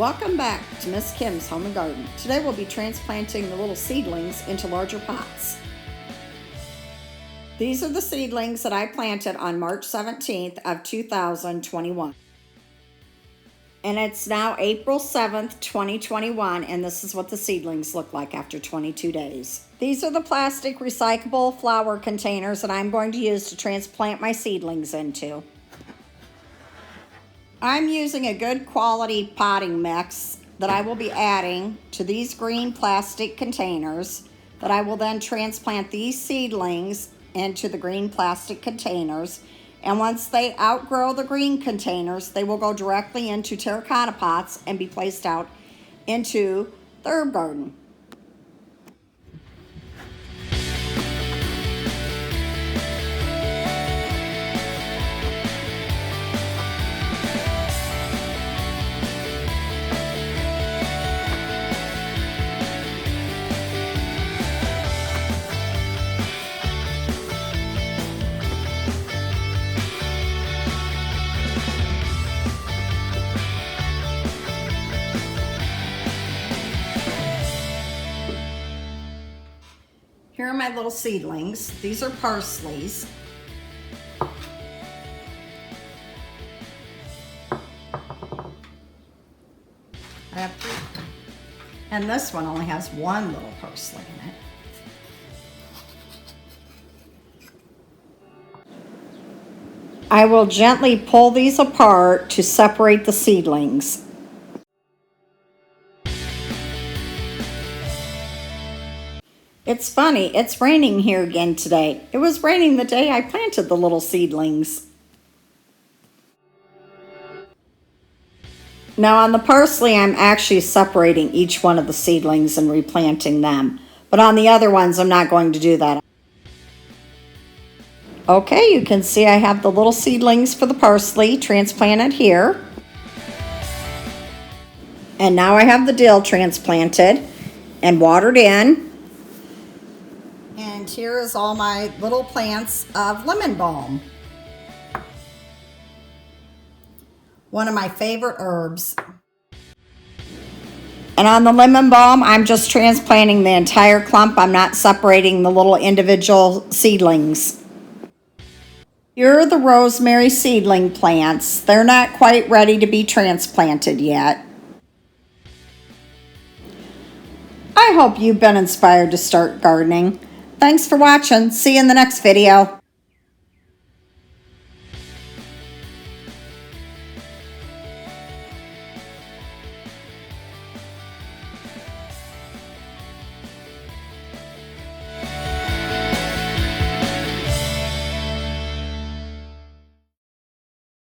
Welcome back to Miss Kim's Home and Garden. Today we'll be transplanting the little seedlings into larger pots. These are the seedlings that I planted on March 17th of 2021. And it's now April 7th, 2021, and this is what the seedlings look like after 22 days. These are the plastic recyclable flower containers that I'm going to use to transplant my seedlings into. I'm using a good quality potting mix that I will be adding to these green plastic containers that I will then transplant these seedlings into the green plastic containers. And once they outgrow the green containers, they will go directly into terracotta pots and be placed out into the herb garden. Here are my little seedlings. These are parsleys. I have three. And this one only has one little parsley in it. I will gently pull these apart to separate the seedlings. It's funny, it's raining here again today. It was raining the day I planted the little seedlings. Now on the parsley, I'm actually separating each one of the seedlings and replanting them. But on the other ones, I'm not going to do that. Okay, you can see I have the little seedlings for the parsley transplanted here. And now I have the dill transplanted and watered in. And here is all my little plants of lemon balm. One of my favorite herbs. And on the lemon balm, I'm just transplanting the entire clump. I'm not separating the little individual seedlings. Here are the rosemary seedling plants. They're not quite ready to be transplanted yet. I hope you've been inspired to start gardening. Thanks for watching. See you in the next video.